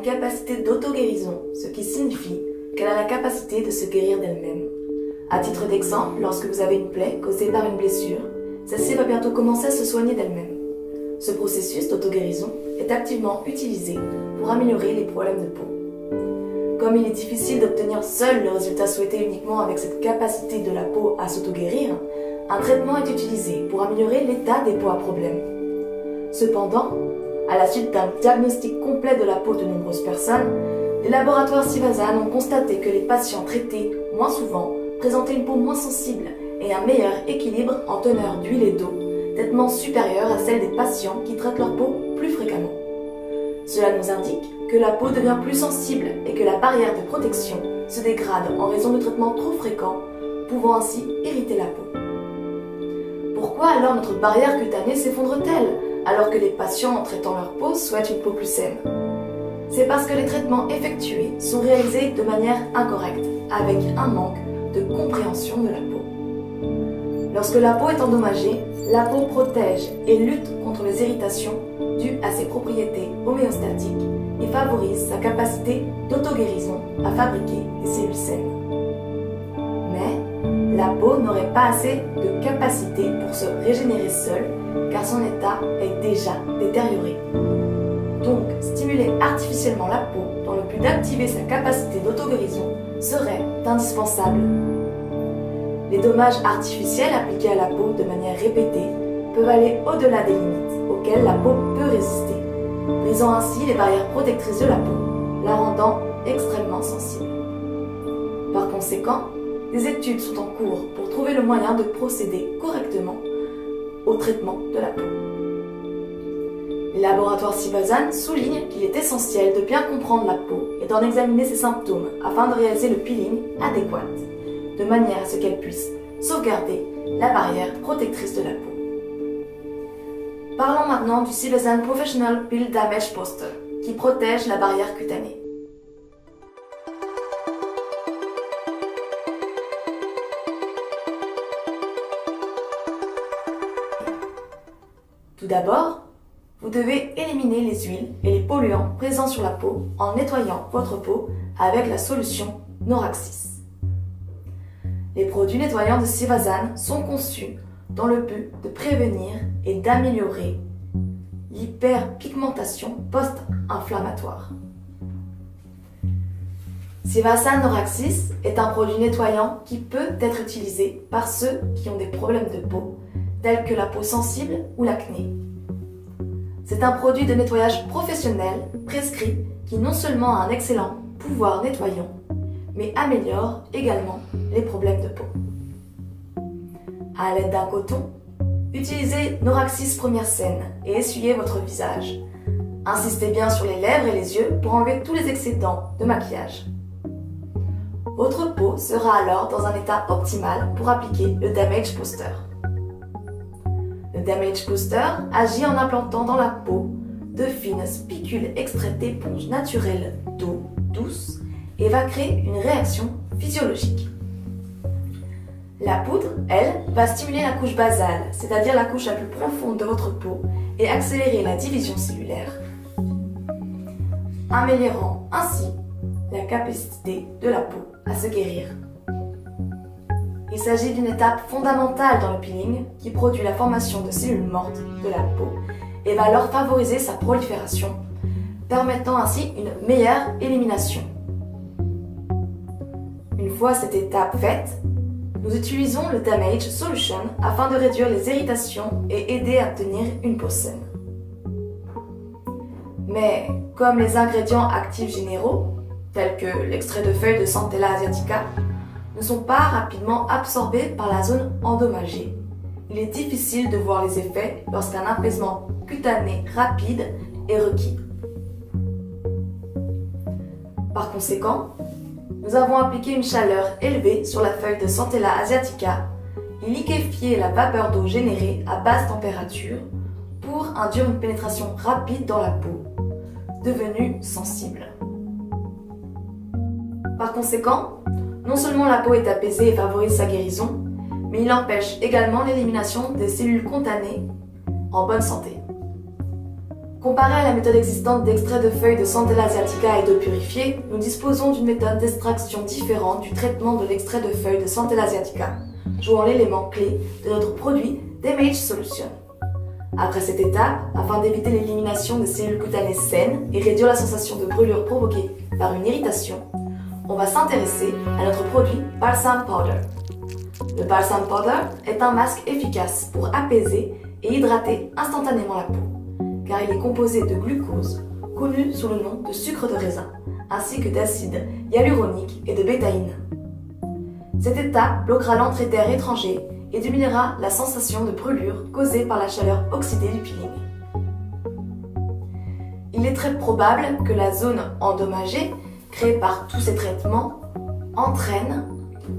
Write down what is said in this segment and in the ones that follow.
une capacité d'auto-guérison, ce qui signifie qu'elle a la capacité de se guérir d'elle-même. À titre d'exemple, lorsque vous avez une plaie causée par une blessure, celle-ci va bientôt commencer à se soigner d'elle-même. Ce processus d'auto-guérison est activement utilisé pour améliorer les problèmes de peau. Comme il est difficile d'obtenir seul le résultat souhaité uniquement avec cette capacité de la peau à s'auto-guérir, un traitement est utilisé pour améliorer l'état des peaux à problème. Cependant, à la suite d'un diagnostic complet de la peau de nombreuses personnes, les laboratoires Sivazan ont constaté que les patients traités moins souvent présentaient une peau moins sensible et un meilleur équilibre en teneur d'huile et d'eau, nettement supérieur à celle des patients qui traitent leur peau plus fréquemment. Cela nous indique que la peau devient plus sensible et que la barrière de protection se dégrade en raison de traitements trop fréquents, pouvant ainsi irriter la peau. Pourquoi alors notre barrière cutanée s'effondre-t-elle alors que les patients en traitant leur peau souhaitent une peau plus saine? C'est parce que les traitements effectués sont réalisés de manière incorrecte, avec un manque de compréhension de la peau. Lorsque la peau est endommagée, la peau protège et lutte contre les irritations dues à ses propriétés homéostatiques et favorise sa capacité d'auto-guérison à fabriquer des cellules saines. Mais la peau n'aurait pas assez de capacité pour se régénérer seule car son état est déjà détérioré. Donc, stimuler artificiellement la peau dans le but d'activer sa capacité d'auto-guérison serait indispensable. Les dommages artificiels appliqués à la peau de manière répétée peuvent aller au-delà des limites auxquelles la peau peut résister, brisant ainsi les barrières protectrices de la peau, la rendant extrêmement sensible. Par conséquent, des études sont en cours pour trouver le moyen de procéder correctement au traitement de la peau. Les laboratoires Sivazan soulignent qu'il est essentiel de bien comprendre la peau et d'en examiner ses symptômes afin de réaliser le peeling adéquat, de manière à ce qu'elle puisse sauvegarder la barrière protectrice de la peau. Parlons maintenant du Sivazan Professional Peel Damage Poster, qui protège la barrière cutanée. Tout d'abord, vous devez éliminer les huiles et les polluants présents sur la peau en nettoyant votre peau avec la solution Noraxis. Les produits nettoyants de Sivazan sont conçus dans le but de prévenir et d'améliorer l'hyperpigmentation post-inflammatoire. Sivazan Noraxis est un produit nettoyant qui peut être utilisé par ceux qui ont des problèmes de peau, tels que la peau sensible ou l'acné. C'est un produit de nettoyage professionnel prescrit qui non seulement a un excellent pouvoir nettoyant, mais améliore également les problèmes de peau. À l'aide d'un coton, utilisez Noraxis première scène et essuyez votre visage. Insistez bien sur les lèvres et les yeux pour enlever tous les excédents de maquillage. Votre peau sera alors dans un état optimal pour appliquer le Damage Poster. Le Damage Poster agit en implantant dans la peau de fines spicules extraites d'éponges naturelles d'eau douce et va créer une réaction physiologique. La poudre, elle, va stimuler la couche basale, c'est-à-dire la couche la plus profonde de votre peau, et accélérer la division cellulaire, améliorant ainsi la capacité de la peau à se guérir. Il s'agit d'une étape fondamentale dans le peeling qui produit la formation de cellules mortes de la peau et va alors favoriser sa prolifération, permettant ainsi une meilleure élimination. Une fois cette étape faite, nous utilisons le Damage Solution afin de réduire les irritations et aider à obtenir une peau saine. Mais comme les ingrédients actifs généraux, tels que l'extrait de feuilles de Centella asiatica, ne sont pas rapidement absorbés par la zone endommagée, il est difficile de voir les effets lorsqu'un apaisement cutané rapide est requis. Par conséquent, nous avons appliqué une chaleur élevée sur la feuille de Centella asiatica et liquéfié la vapeur d'eau générée à basse température pour induire une pénétration rapide dans la peau, devenue sensible. Par conséquent, non seulement la peau est apaisée et favorise sa guérison, mais il empêche également l'élimination des cellules cutanées en bonne santé. Comparé à la méthode existante d'extrait de feuilles de Centella asiatica et d'eau purifiée, nous disposons d'une méthode d'extraction différente du traitement de l'extrait de feuilles de Centella asiatica, jouant l'élément clé de notre produit Damage Solution. Après cette étape, afin d'éviter l'élimination des cellules cutanées saines et réduire la sensation de brûlure provoquée par une irritation, on va s'intéresser à notre produit Balsam Powder. Le Balsam Powder est un masque efficace pour apaiser et hydrater instantanément la peau, car il est composé de glucose, connu sous le nom de sucre de raisin, ainsi que d'acide hyaluronique et de bétaïne. Cette étape bloquera l'entrée d'air étranger et diminuera la sensation de brûlure causée par la chaleur oxydée du peeling. Il est très probable que la zone endommagée, créée par tous ces traitements, entraîne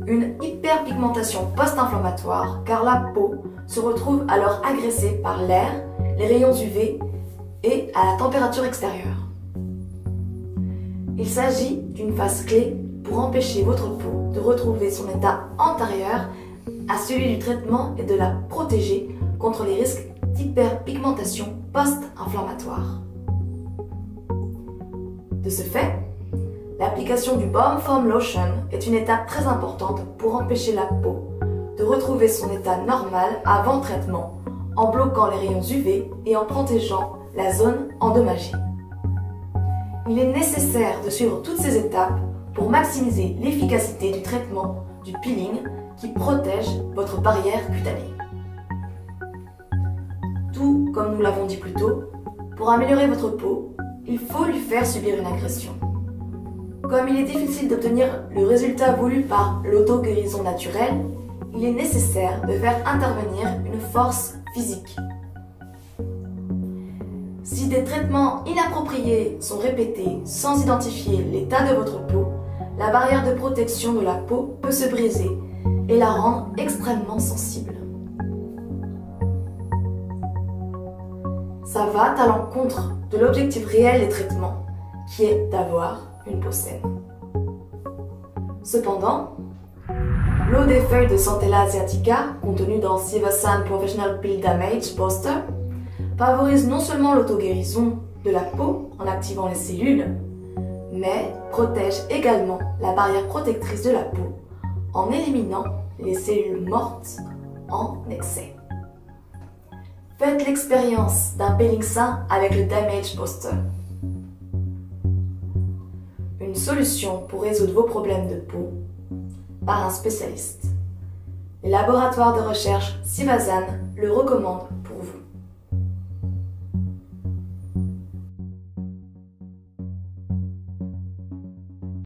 une hyperpigmentation post-inflammatoire car la peau se retrouve alors agressée par l'air, les rayons UV et à la température extérieure. Il s'agit d'une phase clé pour empêcher votre peau de retrouver son état antérieur à celui du traitement et de la protéger contre les risques d'hyperpigmentation post-inflammatoire. De ce fait, l'application du Balm Foam Lotion est une étape très importante pour empêcher la peau de retrouver son état normal avant traitement en bloquant les rayons UV et en protégeant la zone endommagée. Il est nécessaire de suivre toutes ces étapes pour maximiser l'efficacité du traitement du peeling qui protège votre barrière cutanée. Tout comme nous l'avons dit plus tôt, pour améliorer votre peau, il faut lui faire subir une agression. Comme il est difficile d'obtenir le résultat voulu par l'auto-guérison naturelle, il est nécessaire de faire intervenir une force physique. Si des traitements inappropriés sont répétés sans identifier l'état de votre peau, la barrière de protection de la peau peut se briser et la rendre extrêmement sensible. Ça va à l'encontre de l'objectif réel des traitements, qui est d'avoir une peau saine. Cependant, l'eau des feuilles de Centella asiatica, contenue dans Sivasan Professional Peel Damage Booster, favorise non seulement l'auto-guérison de la peau en activant les cellules, mais protège également la barrière protectrice de la peau en éliminant les cellules mortes en excès. Faites l'expérience d'un peeling sain avec le Damage Booster. Une solution pour résoudre vos problèmes de peau par un spécialiste. Les laboratoires de recherche Sivasan le recommandent